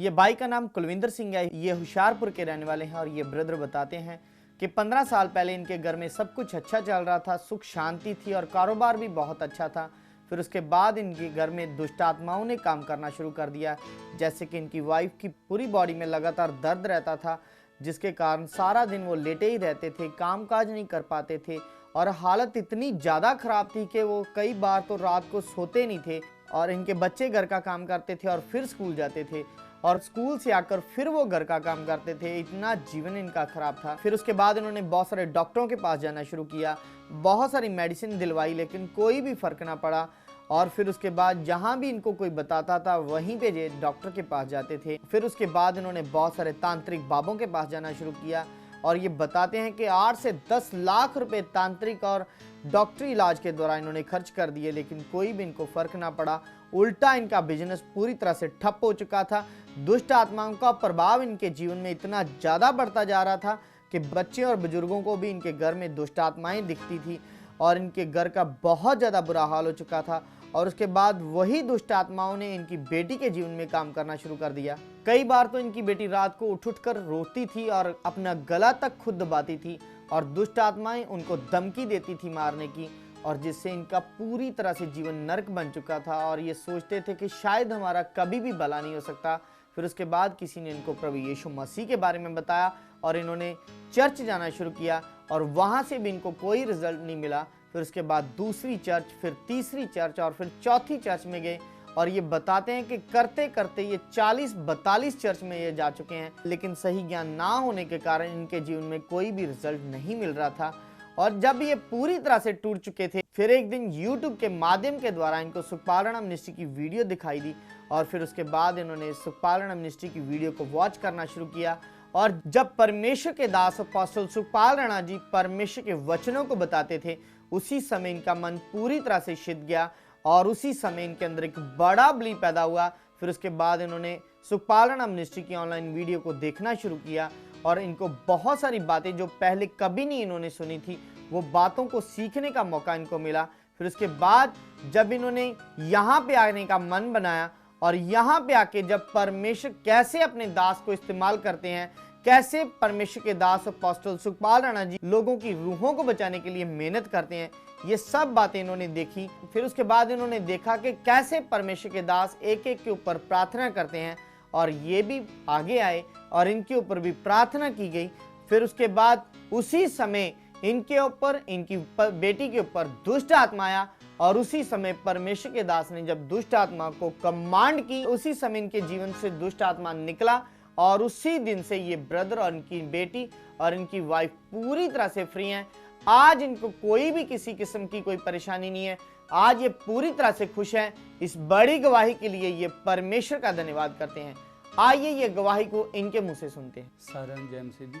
ये भाई का नाम कुलविंदर सिंह है। ये होशियारपुर के रहने वाले हैं और ये ब्रदर बताते हैं कि 15 साल पहले इनके घर में सब कुछ अच्छा चल रहा था, सुख शांति थी और कारोबार भी बहुत अच्छा था। फिर उसके बाद इनके घर में दुष्ट आत्माओं ने काम करना शुरू कर दिया। जैसे कि इनकी वाइफ की पूरी बॉडी में लगातार दर्द रहता था, जिसके कारण सारा दिन वो लेटे ही रहते थे, कामकाज नहीं कर पाते थे और हालत इतनी ज़्यादा ख़राब थी कि वो कई बार तो रात को सोते नहीं थे। और इनके बच्चे घर का काम करते थे और फिर स्कूल जाते थे और स्कूल से आकर फिर वो घर का काम करते थे। इतना जीवन इनका खराब था। फिर उसके बाद इन्होंने बहुत सारे डॉक्टरों के पास जाना शुरू किया, बहुत सारी मेडिसिन दिलवाई, लेकिन कोई भी फ़र्क ना पड़ा। और फिर उसके बाद जहाँ भी इनको कोई बताता था वहीं पे ये डॉक्टर के पास जाते थे। फिर उसके बाद इन्होंने बहुत सारे तांत्रिक बाबों के पास जाना शुरू किया और ये बताते हैं कि 8 से 10 लाख रुपए तांत्रिक और डॉक्टरी इलाज के दौरान इन्होंने खर्च कर दिए, लेकिन कोई भी इनको फ़र्क ना पड़ा। उल्टा इनका बिजनेस पूरी तरह से ठप हो चुका था। दुष्ट आत्माओं का प्रभाव इनके जीवन में इतना ज़्यादा बढ़ता जा रहा था कि बच्चे और बुजुर्गों को भी इनके घर में दुष्ट आत्माएं दिखती थी और इनके घर का बहुत ज़्यादा बुरा हाल हो चुका था। और उसके बाद वही दुष्ट आत्माओं ने इनकी बेटी के जीवन में काम करना शुरू कर दिया। कई बार तो इनकी बेटी रात को उठ कर रोती थी और अपना गला तक खुद दबाती थी और दुष्ट आत्माएं उनको धमकी देती थी मारने की, और जिससे इनका पूरी तरह से जीवन नर्क बन चुका था और ये सोचते थे कि शायद हमारा कभी भी भला नहीं हो सकता। फिर उसके बाद किसी ने इनको प्रभु यीशु मसीह के बारे में बताया और इन्होंने चर्च जाना शुरू किया और वहाँ से भी इनको कोई रिजल्ट नहीं मिला। फिर उसके बाद दूसरी चर्च, फिर तीसरी चर्च और फिर चौथी चर्च में गए और ये बताते हैं कि करते करते ये 40-42 चर्च में ये जा चुके हैं, लेकिन सही ज्ञान ना होने के कारण इनके जीवन में कोई भी रिजल्ट नहीं मिल रहा था। और जब ये पूरी तरह से टूट चुके थे, फिर एक दिन YouTube के माध्यम के द्वारा इनको सुखपाल मिनिस्ट्री की वीडियो दिखाई दी और फिर उसके बाद इन्होंने सुखपाल मिनिस्ट्री की वीडियो को वॉच करना शुरू किया। और जब परमेश्वर के दास अपोस्टल सुखपाल राणा जी परमेश्वर के वचनों को बताते थे, उसी समय इनका मन पूरी तरह से सिद्ध गया और उसी समय इनके अंदर एक बड़ा बिलीव पैदा हुआ। फिर उसके बाद इन्होंने सुखपाल राणा मिनिस्ट्री की ऑनलाइन वीडियो को देखना शुरू किया और इनको बहुत सारी बातें जो पहले कभी नहीं इन्होंने सुनी थी, वो बातों को सीखने का मौका इनको मिला। फिर उसके बाद जब इन्होंने यहाँ पे आने का मन बनाया और यहाँ पे आके जब परमेश्वर कैसे अपने दास को इस्तेमाल करते हैं, कैसे परमेश्वर के दास अपोस्टल सुखपाल राणा जी लोगों की रूहों को बचाने के लिए मेहनत करते हैं, ये सब बातें इन्होंने देखी। फिर उसके बाद इन्होंने देखा कि कैसे परमेश्वर के दास एक एक के ऊपर प्रार्थना करते हैं और ये भी आगे आए और इनके ऊपर भी प्रार्थना की गई। फिर उसके बाद उसी समय इनके ऊपर, इनकी बेटी के ऊपर दुष्ट आत्मा आया और उसी समय परमेश्वर के दास ने जब दुष्ट आत्मा को कमांड की, उसी समय इनके जीवन से दुष्ट आत्मा निकला और उसी दिन से ये ब्रदर और इनकी बेटी और इनकी वाइफ पूरी तरह से फ्री हैं। आज इनको कोई भी किसी किस्म की कोई परेशानी नहीं है। आज ये पूरी तरह से खुश हैं। इस बड़ी गवाही के लिए ये परमेश्वर का धन्यवाद करते हैं। आइए ये गवाही को इनके मुंह से सुनते हैं। साਰਿਆਂ ਨੂੰ ਜੈ ਮਸੀਹ ਦੀ।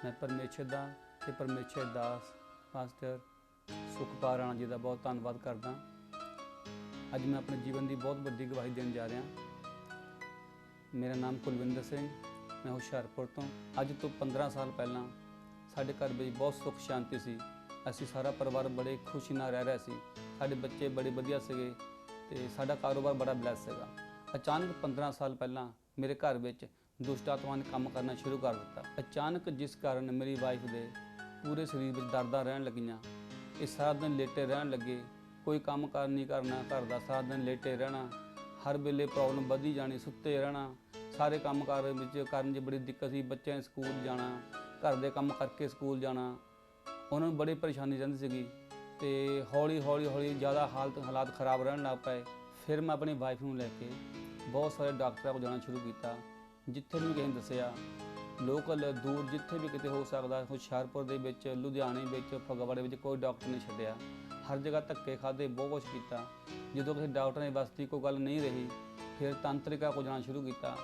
मैं परमेश्वर ਦਾ ਤੇ परमेश्वर दास मास्टर ਸੁਖਪਾਲ ਰਾਣਾ जी ਦਾ बहुत ਧੰਨਵਾਦ ਕਰਦਾ। ਅੱਜ मैं अपने जीवन की बहुत ਵੱਡੀ गवाही देने जा रहा। मेरा नाम कुलविंदर सिंह, मैं हुशियारपुर तो। ਅੱਜ ਤੋਂ 15 साल पहला ਸਾਡੇ ਘਰ ਵਿੱਚ बहुत सुख शांति सी। ਅਸੀਂ ਸਾਰਾ ਪਰਿਵਾਰ ਬੜੇ ਖੁਸ਼ੀ ਨਾਲ ਰਹਿ ਰਹੇ ਸੀ। ਸਾਡੇ ਬੱਚੇ ਬੜੇ ਵਧੀਆ ਸੀਗੇ ਤੇ ਸਾਡਾ ਕਾਰੋਬਾਰ ਬੜਾ ਬਲੈਸ ਸੀਗਾ। अचानक 15 साल पहला मेरे घर में दुष्ट आत्मा ने काम करना शुरू कर दिता। अचानक जिस कारण मेरी वाइफ के पूरे शरीर में दर्दां रहन लगियां, ये सारा दिन लेटे रहन लगे, कोई काम कार नहीं करना, घर का सारा दिन लेटे रहना, हर वेले प्रॉब्लम बढ़ी जानी, सुते रहना, सारे काम कार करन च बड़ी दिक्कत सी। बच्चों ने स्कूल जाना, घर के काम करके स्कूल जाना, उन्होंने बड़ी परेशानी रहिंदी सीगी ते हौली हौली हौली ज़्यादा हालात खराब रहन लग पे। फिर मैं अपनी वाइफ को लैके बहुत सारे डॉक्टरों को जाना शुरू किया, जिथे भी किसी ने दसिया, लोकल दूर जिथे भी कितने हो सकता, हुशियारपुर के विच, लुधियाने विच, फगवाड़े विच कोई डॉक्टर नहीं छड्डिया। हर जगह धक्के खाधे, बहुत कुछ किया। जो किसी डॉक्टर ने बस्ती कोई गल नहीं रही, फिर तांत्रिका को जाना शुरू किया,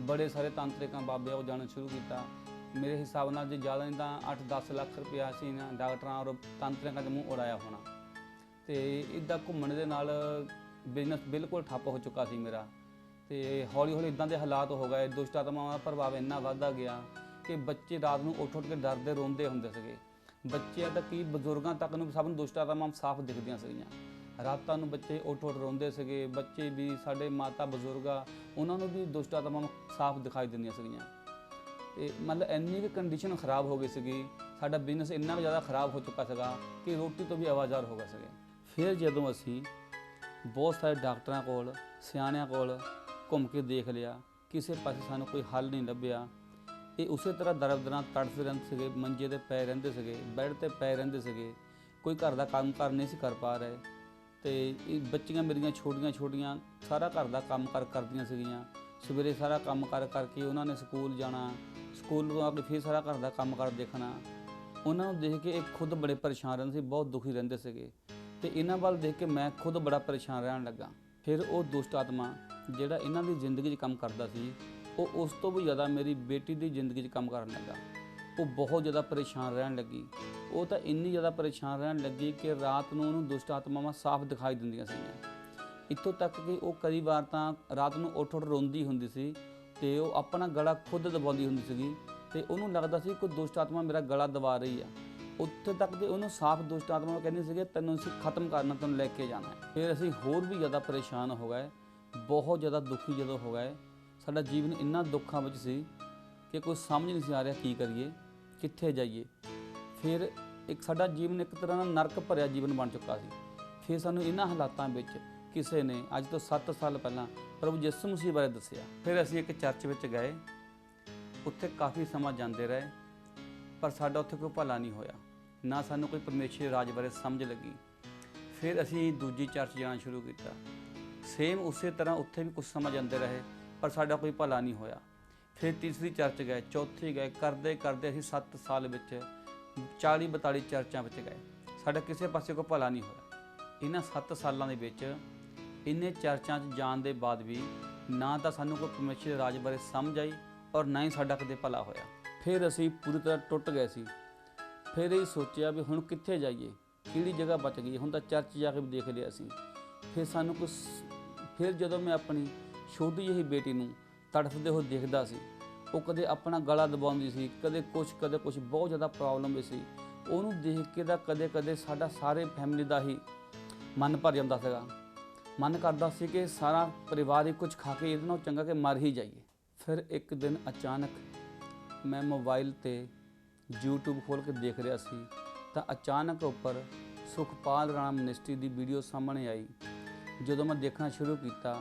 बड़े सारे तांत्रिका बाबिया को जाना शुरू किया। मेरे हिसाब नाल जे ज़्यादा नहीं तो 8-10 लाख रुपया असीं डॉक्टरां और तांत्रिका के मूँह उड़ाया होना। तो इदा घूमने के नाल बिजनेस बिल्कुल ठप्प हो चुका सी मेरा। तो हौली हौली इदां दे हालात हो गए, दुष्ट आत्मावां दा प्रभाव इन्ना वधदा गया कि बच्चे रात नूं उठ उठ के डरदे रोंदे हुंदे सीगे। बच्चे तक कि बजुर्गों तक नूं सब नूं दुष्ट आत्मावां साफ दिखदियां सीगीआं। ਰਾਤਾਂ ਨੂੰ ਬੱਚੇ ਉੱਠ ਉੱਠ ਰੋਂਦੇ ਸੀਗੇ, ਬੱਚੇ ਵੀ, ਸਾਡੇ ਮਾਤਾ ਬਜ਼ੁਰਗ ਆ, ਉਹਨਾਂ ਨੂੰ ਵੀ ਦੁਸ਼ਟ ਆਤਮਾਵਾਂ ਸਾਫ਼ ਦਿਖਾਈ ਦਿੰਦੀਆਂ ਸੀਗੀਆਂ। ਤੇ ਮਤਲਬ ਇੰਨੀ ਵੀ ਕੰਡੀਸ਼ਨ ਖਰਾਬ ਹੋ ਗਈ ਸੀਗੀ, ਸਾਡਾ ਬਿਜ਼ਨਸ ਇੰਨਾ ਕੁ ਜ਼ਿਆਦਾ ਖਰਾਬ ਹੋ ਚੁੱਕਾ ਸੀਗਾ ਕਿ ਰੋਟੀ ਤੋਂ ਵੀ ਆਵਾਜ਼ਾਰ ਹੋ ਗਏ ਸੀਗੇ। ਫਿਰ ਜਦੋਂ ਅਸੀਂ ਬਹੁਤ ਸਾਰੇ ਡਾਕਟਰਾਂ ਕੋਲ, ਸਿਆਣਿਆਂ ਕੋਲ ਘੁੰਮ ਕੇ ਦੇਖ ਲਿਆ, ਕਿਸੇ ਪਾਸੇ ਸਾਨੂੰ ਕੋਈ ਹੱਲ ਨਹੀਂ ਲੱਭਿਆ। ਇਹ ਉਸੇ ਤਰ੍ਹਾਂ ਦਰਦ ਨਾਲ ਤੜਫਦੇ ਰਹਿੰਦੇ ਸੀਗੇ, ਮੰਜੇ 'ਤੇ ਪਏ ਰਹਿੰਦੇ ਸੀਗੇ, ਬੈੱਡ 'ਤੇ ਪਏ ਰਹਿੰਦੇ ਸੀਗੇ, ਕੋਈ ਘਰ ਦਾ ਕੰਮ ਕਾਰ ਨਹੀਂ ਸੀ ਕਰ ਪਾ ਰਹੇ। ਤੇ ਇਹ ਬੱਚੀਆਂ ਮੇਰੀਆਂ ਛੋਟੀਆਂ ਛੋਟੀਆਂ ਸਾਰਾ ਘਰ ਦਾ ਕੰਮ ਕਾਰ ਕਰਦੀਆਂ ਸੀਗੀਆਂ। ਸਵੇਰੇ ਸਾਰਾ ਕੰਮ ਕਰ ਕਰਕੇ ਉਹਨਾਂ ਨੇ ਸਕੂਲ ਜਾਣਾ, ਸਕੂਲ ਤੋਂ ਆ ਕੇ ਫਿਰ ਸਾਰਾ ਘਰ ਦਾ ਕੰਮ ਕਾਰ ਦੇਖਣਾ। ਉਹਨਾਂ ਨੂੰ ਦੇਖ ਕੇ ਇਹ ਖੁਦ ਬੜੇ ਪਰੇਸ਼ਾਨ ਰਹਿੰਦੇ ਸੀ, ਬਹੁਤ ਦੁਖੀ ਰਹਿੰਦੇ ਸੀਗੇ। ਤੇ ਇਹਨਾਂ ਵੱਲ ਦੇਖ ਕੇ ਮੈਂ ਖੁਦ ਬੜਾ ਪਰੇਸ਼ਾਨ ਰਹਿਣ ਲੱਗਾ। ਫਿਰ ਉਹ ਦੁਸ਼ਟ ਆਤਮਾ ਜਿਹੜਾ ਇਹਨਾਂ ਦੀ ਜ਼ਿੰਦਗੀ 'ਚ ਕੰਮ ਕਰਦਾ ਸੀ, ਉਹ ਉਸ ਤੋਂ ਵੀ ਜ਼ਿਆਦਾ ਮੇਰੀ ਬੇਟੀ ਦੀ ਜ਼ਿੰਦਗੀ 'ਚ ਕੰਮ ਕਰਨ ਲੱਗਾ। ਉਹ ਬਹੁਤ ਜ਼ਿਆਦਾ ਪਰੇਸ਼ਾਨ ਰਹਿਣ ਲੱਗੀ। ਉਹ ਤਾਂ ਇੰਨੀ ਜ਼ਿਆਦਾ ਪਰੇਸ਼ਾਨ ਰਹਿਣ ਲੱਗੀ ਕਿ ਰਾਤ ਨੂੰ ਉਹਨੂੰ ਦੁਸ਼ਟ ਆਤਮਾਵਾਂ ਸਾਫ਼ ਦਿਖਾਈ ਦਿੰਦੀਆਂ ਸੀਗੀਆਂ। ਇੱਥੋਂ ਤੱਕ ਕਿ ਉਹ ਕਈ ਵਾਰ ਤਾਂ ਰਾਤ ਨੂੰ ਉੱਠ ਉੱਠ ਰੋਂਦੀ ਹੁੰਦੀ ਸੀ ਤੇ ਉਹ ਆਪਣਾ ਗਲਾ ਖੁਦ ਦਬਾਉਂਦੀ ਹੁੰਦੀ ਸੀਗੀ ਤੇ ਉਹਨੂੰ ਲੱਗਦਾ ਸੀ ਕੋਈ ਦੁਸ਼ਟ ਆਤਮਾ ਮੇਰਾ ਗਲਾ ਦਬਾ ਰਹੀ ਆ। ਉੱਥੇ ਤੱਕ ਤੇ ਉਹਨੂੰ ਸਾਫ਼ ਦੁਸ਼ਟ ਆਤਮਾ ਕਹਿੰਦੇ ਸੀਗੇ ਤੈਨੂੰ ਅਸੀਂ ਖਤਮ ਕਰਨਾ, ਤੈਨੂੰ ਲੈ ਕੇ ਜਾਣਾ ਹੈ। ਫਿਰ ਅਸੀਂ ਹੋਰ ਵੀ ਜ਼ਿਆਦਾ ਪਰੇਸ਼ਾਨ ਹੋ ਗਏ, ਬਹੁਤ ਜ਼ਿਆਦਾ ਦੁਖੀ ਜਦੋਂ ਹੋ ਗਏ। ਸਾਡਾ ਜੀਵਨ ਇੰਨਾ ਦੁੱਖਾਂ ਵਿੱਚ ਸੀ ਕਿ ਕੋਈ ਸਮਝ ਨਹੀਂ ਸੀ ਆ ਰਿਹਾ ਕੀ ਕਰੀਏ, ਕਿੱਥੇ ਜਾਈਏ। ਫਿਰ ਇੱਕ ਸਾਡਾ ਜੀਵਨ ਇੱਕ ਤਰ੍ਹਾਂ ਦਾ ਨਰਕ ਭਰਿਆ ਜੀਵਨ ਬਣ ਚੁੱਕਾ ਸੀ। ਫਿਰ ਸਾਨੂੰ ਇਹਨਾਂ ਹਾਲਾਤਾਂ ਵਿੱਚ ਕਿਸੇ ਨੇ ਅੱਜ ਤੋਂ 7 ਸਾਲ ਪਹਿਲਾਂ ਪ੍ਰਭੂ ਯਿਸੂ ਮਸੀਹ ਬਾਰੇ ਦੱਸਿਆ। ਫਿਰ ਅਸੀਂ ਇੱਕ ਚਰਚ ਵਿੱਚ ਗਏ, ਉੱਥੇ ਕਾਫੀ ਸਮਾਂ ਜਾਂਦੇ ਰਹੇ, ਪਰ ਸਾਡਾ ਉੱਥੇ ਕੋਈ ਭਲਾ ਨਹੀਂ ਹੋਇਆ, ਨਾ ਸਾਨੂੰ ਕੋਈ ਪਰਮੇਸ਼ਰ ਰਾਜ ਬਾਰੇ ਸਮਝ ਲੱਗੀ। ਫਿਰ ਅਸੀਂ ਦੂਜੀ ਚਰਚ ਜਾਣਾ ਸ਼ੁਰੂ ਕੀਤਾ, ਸੇਮ ਉਸੇ ਤਰ੍ਹਾਂ ਉੱਥੇ ਵੀ ਕੁਝ ਸਮਾਂ ਜਾਂਦੇ ਰਹੇ, ਪਰ ਸਾਡਾ ਕੋਈ ਭਲਾ ਨਹੀਂ ਹੋਇਆ। ਫਿਰ ਤੀਸਰੀ ਚਰਚ ਗਏ, ਚੌਥੀ ਗਏ, ਕਰਦੇ ਕਰਦੇ ਅਸੀਂ 7 ਸਾਲ ਵਿੱਚ 40-42 ਚਰਚਾਂ ਵਿੱਚ ਗਏ, ਸਾਡਾ ਕਿਸੇ ਪਾਸੇ ਕੋਈ ਭਲਾ ਨਹੀਂ ਹੋਇਆ। ਇਹਨਾਂ 7 ਸਾਲਾਂ ਦੇ ਵਿੱਚ ਇੰਨੇ ਚਰਚਾਂ 'ਚ ਜਾਣ ਦੇ ਬਾਅਦ ਵੀ ਨਾ ਤਾਂ ਸਾਨੂੰ ਕੋਈ ਪਰਮੇਸ਼ਰ ਰਾਜ ਬਾਰੇ ਸਮਝ ਆਈ ਔਰ ਨਾ ਹੀ ਸਾਡਾ ਕਦੇ ਭਲਾ ਹੋਇਆ। ਫਿਰ ਅਸੀਂ ਪੂਰੀ ਤਰ੍ਹਾਂ ਟੁੱਟ ਗਏ ਸੀ। ਫਿਰ ਇਹ ਸੋਚਿਆ ਵੀ ਹੁਣ ਕਿੱਥੇ ਜਾਈਏ, ਕਿਹੜੀ ਜਗ੍ਹਾ ਬਚ ਗਈ, ਹੁਣ ਤਾਂ ਚਰਚ ਜਾ ਕੇ ਵੀ ਦੇਖ ਲਿਆ ਸੀ। ਫਿਰ ਜਦੋਂ ਮੈਂ ਆਪਣੀ ਛੋਟੀ ਜਿਹੀ ਬੇਟੀ ਨੂੰ ਤੜਫਦੇ ਹੋਏ ਦੇਖਦਾ ਸੀ, ਉਹ ਕਦੇ ਆਪਣਾ ਗਲਾ ਦਬਾਉਂਦੀ ਸੀ, ਕਦੇ ਕੁਛ, ਬਹੁਤ ਜ਼ਿਆਦਾ ਪ੍ਰੋਬਲਮ ਸੀ। ਉਹਨੂੰ ਦੇਖ ਕੇ ਤਾਂ ਕਦੇ ਕਦੇ ਸਾਡਾ ਸਾਰੇ ਫੈਮਿਲੀ ਦਾ ਹੀ ਮਨ ਭਰ ਜਾਂਦਾ ਸੀਗਾ। ਮਨ ਕਰਦਾ ਸੀ ਕਿ ਸਾਰਾ ਪਰਿਵਾਰ ਹੀ ਕੁਝ ਖਾ ਕੇ ਇਹਦੇ ਨਾਲ ਚੰਗਾ ਕਿ ਮਰ ਹੀ ਜਾਈਏ। ਫਿਰ ਇੱਕ ਦਿਨ ਅਚਾਨਕ ਮੈਂ ਮੋਬਾਈਲ 'ਤੇ YouTube ਖੋਲ੍ਹ ਕੇ ਦੇਖ ਰਿਹਾ ਸੀ ਤਾਂ ਅਚਾਨਕ ਉੱਪਰ ਸੁਖਪਾਲ ਰਾਣਾ ਮਿਨਿਸਟਰੀ ਦੀ ਵੀਡੀਓ ਸਾਹਮਣੇ ਆਈ। ਜਦੋਂ ਮੈਂ ਦੇਖਣਾ ਸ਼ੁਰੂ ਕੀਤਾ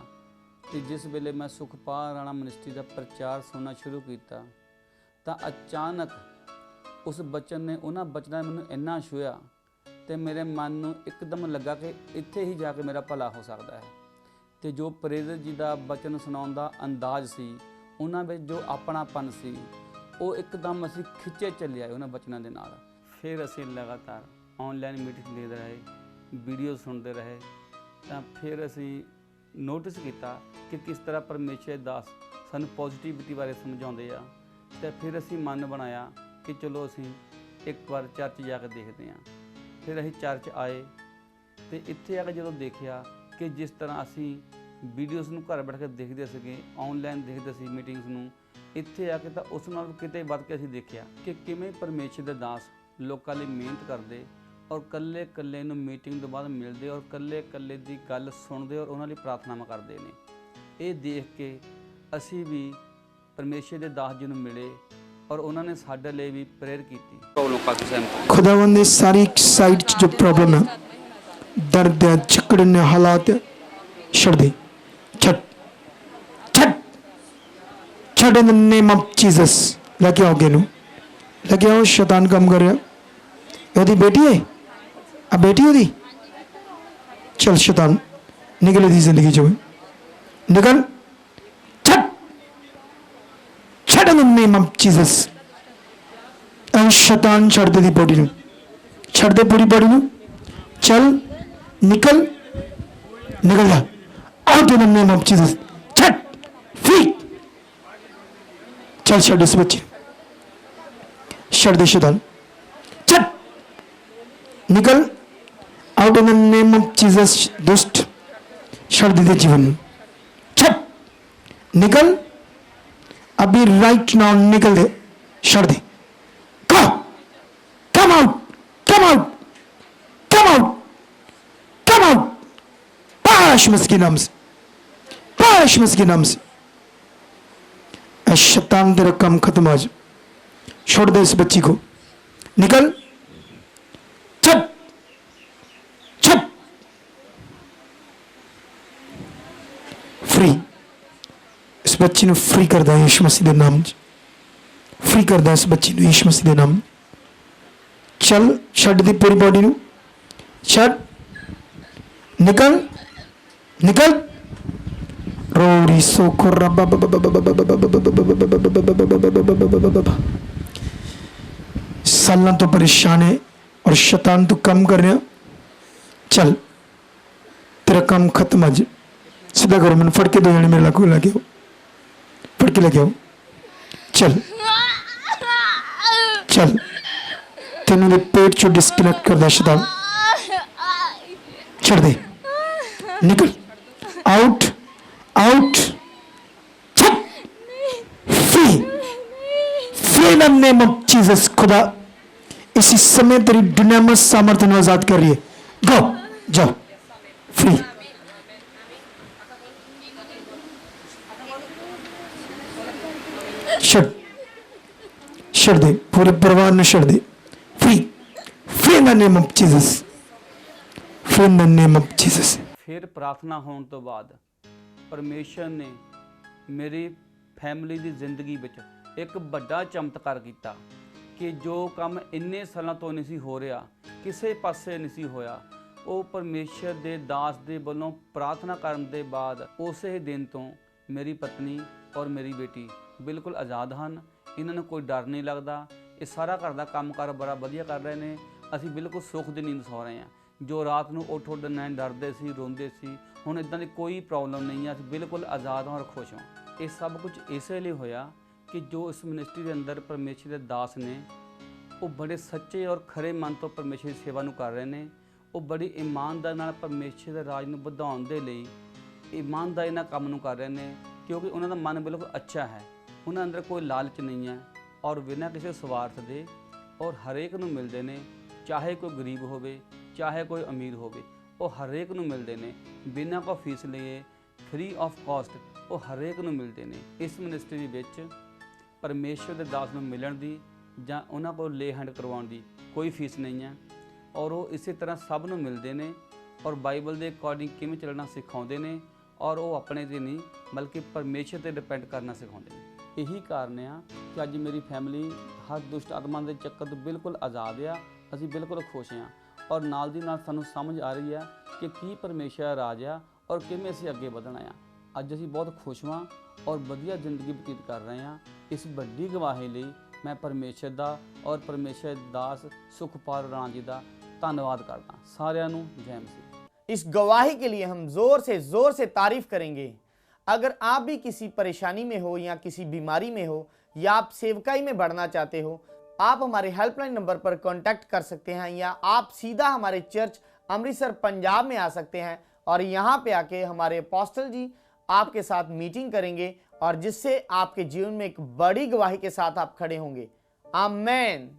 ਤੇ ਜਿਸ ਵੇਲੇ ਮੈਂ ਸੁਖਪਾਲ ਰਾਣਾ ਮਿਨਿਸਟਰੀ ਦਾ ਪ੍ਰਚਾਰ ਸੁਣਨਾ ਸ਼ੁਰੂ ਕੀਤਾ ਤਾਂ ਅਚਾਨਕ ਉਸ ਬਚਨ ਨੇ, ਉਹਨਾਂ ਬਚਨਾਂ ਨੇ ਮੈਨੂੰ ਇੰਨਾ ਛੂਹਿਆ ਤੇ ਮੇਰੇ ਮਨ ਨੂੰ ਇੱਕਦਮ ਲੱਗਾ ਕਿ ਇੱਥੇ ਹੀ ਜਾ ਕੇ ਮੇਰਾ ਭਲਾ ਹੋ ਸਕਦਾ ਹੈ। ਤੇ ਜੋ ਪ੍ਰੇਰਿਤ ਜੀ ਦਾ ਬਚਨ ਸੁਣਾਉਣ ਦਾ ਅੰਦਾਜ਼ ਸੀ, ਉਹਨਾਂ ਵਿੱਚ ਜੋ ਆਪਣਾਪਨ ਸੀ, ਉਹ ਇੱਕਦਮ ਅਸੀਂ ਖਿੱਚੇ ਚੱਲੇ ਆਏ ਉਹਨਾਂ ਬਚਨਾਂ ਦੇ ਨਾਲ। ਫਿਰ ਅਸੀਂ ਲਗਾਤਾਰ ਆਨਲਾਈਨ ਮੀਟਿੰਗ ਲੈਂਦੇ ਰਹੇ, ਵੀਡੀਓ ਸੁਣਦੇ ਰਹੇ। ਤਾਂ ਫਿਰ ਅਸੀਂ ਨੋਟਿਸ ਕੀਤਾ ਕਿ ਕਿਸ ਤਰ੍ਹਾਂ ਪਰਮੇਸ਼ਰ ਦਾਸ ਸਾਨੂੰ ਪੋਜ਼ਿਟਿਵਿਟੀ ਬਾਰੇ ਸਮਝਾਉਂਦੇ ਆ। ਤੇ ਫਿਰ ਅਸੀਂ ਮਨ ਬਣਾਇਆ ਕਿ ਚਲੋ ਅਸੀਂ ਇੱਕ ਵਾਰ ਚਰਚ ਜਾ ਕੇ ਦੇਖਦੇ ਹਾਂ। ਫਿਰ ਅਸੀਂ ਚਰਚ ਆਏ ਤੇ ਇੱਥੇ ਆ ਕੇ ਜਦੋਂ ਦੇਖਿਆ ਕਿ ਜਿਸ ਤਰ੍ਹਾਂ ਅਸੀਂ ਵੀਡੀਓਜ਼ ਨੂੰ ਘਰ ਬੈਠ ਕੇ ਦੇਖਦੇ ਸੀਗੇ, ਆਨਲਾਈਨ ਦੇਖਦੇ ਸੀ ਮੀਟਿੰਗਸ ਨੂੰ, ਇੱਥੇ ਆ ਕੇ ਤਾਂ ਉਸ ਨਾਲ ਕਿਤੇ ਵੱਧ ਕੇ ਅਸੀਂ ਦੇਖਿਆ ਕਿ ਕਿਵੇਂ ਪਰਮੇਸ਼ਰ ਦੇ ਦਾਸ ਲੋਕਾਂ ਲਈ ਮਿਹਨਤ ਕਰਦੇ ਔਰ ਇਕੱਲੇ ਨੂੰ ਮੀਟਿੰਗ ਤੋਂ ਬਾਅਦ ਮਿਲਦੇ ਔਰ ਇਕੱਲੇ ਦੀ ਗੱਲ ਸੁਣਦੇ ਔਰ ਉਹਨਾਂ ਲਈ ਪ੍ਰਾਰਥਨਾਵਾਂ ਕਰਦੇ ਨੇ। ਇਹ ਦੇਖ ਕੇ ਅਸੀਂ ਵੀ ਪਰਮੇਸ਼ਰ ਦੇ ਦਾਸ ਜੀ ਨੂੰ ਮਿਲੇ ਔਰ ਉਹਨਾਂ ਨੇ ਸਾਡੇ ਲਈ ਵੀ ਪ੍ਰੇਅਰ ਕੀਤੀ। खुदावंद ने सारी साइड जो प्रॉब्लम है, दर्द है, जकड़न हालात है, छड़ दे, छड़ छड़ छड़ इन द नेम ऑफ जीसस। लेके आओ गेनू, लेके आओ। शैतान काम कर रहा है। ओदी बेटी है, अब बेटी ओदी, चल शैतान निकल दी जिंदगी जो निकल, छड़ छड़ इन द नेम ऑफ जीसस। शैतान छड़ दे दी बॉडी ਨੂੰ, ਛੱਡ ਦੇ ਪੂਰੀ ਬॉडी ਨੂੰ, चल निकल निकल जा, out in the name of Jesus. छड़ फ्री, चल छड़ इस बच्चे, छड़ दे शैतान, छड़ निकल, out in the name of Jesus. दुष्ट छड़ दे जीवन, छड़ निकल अभी, राइट नाउ निकल दे, छड़ दे। Come out, come out, come out, come out, यीशु मसीह के नाम से, यीशु मसीह के नाम से। शैतान तेरा काम खत्म आज, छोड़ दे इस बच्ची को, निकल, छट छट, फ्री। इस बच्ची ने फ्री कर दिया यीशु मसीह के नाम, फ्री कर दिया इस बच्ची ने यीशु मसीह के नाम। चल, छड़ दी पूरी बॉडी नु, छड़, निकल निकल। रोरी सोको रबा सालना तो परेशान है और शैतान तो कम कर रहा। चल, तेरा काम खत्म आज, सीधा करो। मैंने फटके दो जने मेरे लाखों लगे हो, फटके लगे हो। चल चल, तेन मेरे पेट चो डिस्कनेक्ट कर दे शैतान, छड़ दे, निकल, out out, free free in the name of Jesus. खुदा इसी समय तेरी दुनिया सामर्थ्य ने आजाद कर रही है। गो, जाओ, फ्री। छड़ दे, पूरे परिवार ने छड़ दे। Free free in the name of Jesus, free in the name of Jesus. ਫਿਰ ਪ੍ਰਾਰਥਨਾ ਹੋਣ ਤੋਂ ਬਾਅਦ ਪਰਮੇਸ਼ਰ ਨੇ ਮੇਰੀ ਫੈਮਿਲੀ ਦੀ ਜ਼ਿੰਦਗੀ ਵਿੱਚ ਇੱਕ ਵੱਡਾ ਚਮਤਕਾਰ ਕੀਤਾ ਕਿ ਜੋ ਕੰਮ ਇੰਨੇ ਸਾਲਾਂ ਤੋਂ ਨਹੀਂ ਸੀ ਹੋ ਰਿਹਾ, ਕਿਸੇ ਪਾਸੇ ਨਹੀਂ ਸੀ ਹੋਇਆ, ਉਹ ਪਰਮੇਸ਼ਰ ਦੇ ਦਾਸ ਦੇ ਵੱਲੋਂ ਪ੍ਰਾਰਥਨਾ ਕਰਨ ਦੇ ਬਾਅਦ ਉਸੇ ਦਿਨ ਤੋਂ ਮੇਰੀ ਪਤਨੀ ਔਰ ਮੇਰੀ ਬੇਟੀ ਬਿਲਕੁਲ ਆਜ਼ਾਦ ਹਨ। ਇਹਨਾਂ ਨੂੰ ਕੋਈ ਡਰ ਨਹੀਂ ਲੱਗਦਾ। ਇਹ ਸਾਰਾ ਘਰ ਦਾ ਕੰਮਕਾਰ ਬੜਾ ਵਧੀਆ ਕਰ ਰਹੇ ਨੇ। ਅਸੀਂ ਬਿਲਕੁਲ ਸੁੱਖ ਦੀ ਨੀਂਦ ਸੌ ਰਹੇ ਹਾਂ। ਜੋ ਰਾਤ ਨੂੰ ਉੱਠ ਉੱਠਣਾ ਡਰਦੇ ਸੀ, ਰੋਂਦੇ ਸੀ, ਹੁਣ ਇਦਾਂ ਦੀ ਕੋਈ ਪ੍ਰੋਬਲਮ ਨਹੀਂ ਹੈ। ਅਸੀਂ ਬਿਲਕੁਲ ਆਜ਼ਾਦ ਹਾਂ ਔਰ ਖੁਸ਼ ਹਾਂ। ਇਹ ਸਭ ਕੁਝ ਇਸੇ ਲਈ ਹੋਇਆ ਕਿ ਜੋ ਇਸ ਮਿਨਿਸਟਰੀ ਦੇ ਅੰਦਰ ਪਰਮੇਸ਼ਰ ਦੇ ਦਾਸ ਨੇ, ਉਹ ਬੜੇ ਸੱਚੇ ਔਰ ਖਰੇ ਮਨ ਤੋਂ ਪਰਮੇਸ਼ਰ ਦੀ ਸੇਵਾ ਨੂੰ ਕਰ ਰਹੇ ਨੇ। ਉਹ ਬੜੀ ਇਮਾਨਦਾਰੀ ਨਾਲ ਪਰਮੇਸ਼ਰ ਦੇ ਰਾਜ ਨੂੰ ਵਧਾਉਣ ਦੇ ਲਈ ਇਮਾਨਦਾਰੀ ਨਾਲ ਕੰਮ ਨੂੰ ਕਰ ਰਹੇ ਨੇ, ਕਿਉਂਕਿ ਉਹਨਾਂ ਦਾ ਮਨ ਬਿਲਕੁਲ ਅੱਛਾ ਹੈ। ਉਹਨਾਂ ਅੰਦਰ ਕੋਈ ਲਾਲਚ ਨਹੀਂ ਹੈ ਔਰ ਬਿਨਾਂ ਕਿਸੇ ਸਵਾਰਥ ਦੇ ਔਰ ਹਰੇਕ ਨੂੰ ਮਿਲਦੇ ਨੇ, ਚਾਹੇ ਕੋਈ ਗਰੀਬ ਹੋਵੇ ਚਾਹੇ ਕੋਈ ਅਮੀਰ ਹੋਵੇ, ਉਹ ਹਰੇਕ ਨੂੰ ਮਿਲਦੇ ਨੇ ਬਿਨਾਂ ਕੋਈ ਫੀਸ ਲਏ, ਫ੍ਰੀ ਆਫ ਕਾਸਟ ਉਹ ਹਰੇਕ ਨੂੰ ਮਿਲਦੇ ਨੇ। ਇਸ ਮਿਨਿਸਟਰੀ ਵਿੱਚ ਪਰਮੇਸ਼ਰ ਦੇ ਦਾਸ ਨੂੰ ਮਿਲਣ ਦੀ ਜਾਂ ਉਹਨਾਂ ਕੋਲ ਲੇ ਹੈਂਡ ਕਰਵਾਉਣ ਦੀ ਕੋਈ ਫੀਸ ਨਹੀਂ ਹੈ ਔਰ ਉਹ ਇਸੇ ਤਰ੍ਹਾਂ ਸਭ ਨੂੰ ਮਿਲਦੇ ਨੇ ਔਰ ਬਾਈਬਲ ਦੇ ਅਕੋਰਡਿੰਗ ਕਿਵੇਂ ਚੱਲਣਾ ਸਿਖਾਉਂਦੇ ਨੇ ਔਰ ਉਹ ਆਪਣੇ 'ਤੇ ਨਹੀਂ ਬਲਕਿ ਪਰਮੇਸ਼ਰ 'ਤੇ ਡਿਪੈਂਡ ਕਰਨਾ ਸਿਖਾਉਂਦੇ ਨੇ। ਇਹੀ ਕਾਰਨ ਆ ਕਿ ਅੱਜ ਮੇਰੀ ਫੈਮਿਲੀ ਹਰ ਦੁਸ਼ਟ ਆਤਮਾ ਦੇ ਚੱਕਰ ਤੋਂ ਬਿਲਕੁਲ ਆਜ਼ਾਦ ਆ। ਅਸੀਂ ਬਿਲਕੁਲ ਖੁਸ਼ ਹਾਂ ਔਰ ਨਾਲ ਦੀ ਨਾਲ ਸਾਨੂੰ ਸਮਝ ਆ ਰਹੀ ਹੈ ਕਿ ਕੀ ਪਰਮੇਸ਼ਰ ਰਾਜ ਆ ਔਰ ਕਿਵੇਂ ਅਸੀਂ ਅੱਗੇ ਵਧਣਾ ਆ। ਅੱਜ ਅਸੀਂ ਬਹੁਤ ਖੁਸ਼ ਹਾਂ ਔਰ ਵਧੀਆ ਜ਼ਿੰਦਗੀ ਬਤੀਤ ਕਰ ਰਹੇ ਹਾਂ। ਇਸ ਵੱਡੀ ਗਵਾਹੀ ਲਈ ਮੈਂ ਪਰਮੇਸ਼ਰ ਦਾ ਔਰ ਪਰਮੇਸ਼ਰ ਦਾਸ ਸੁਖਪਾਲ ਰਾਣਾ ਜੀ ਦਾ ਧੰਨਵਾਦ करता। सारिਆਂ ਨੂੰ जय मसीह। इस गवाही के लिए हम जोर से तारीफ करेंगे। अगर आप भी किसी परेशानी में हो या किसी बीमारी में हो या आप सेवकाई में बढ़ना चाहते हो, आप हमारे हेल्पलाइन नंबर पर कांटेक्ट कर सकते हैं या आप सीधा हमारे चर्च अमृतसर पंजाब में आ सकते हैं और यहाँ पे आके हमारे अपोस्टल जी आपके साथ मीटिंग करेंगे और जिससे आपके जीवन में एक बड़ी गवाही के साथ आप खड़े होंगे। आमेन।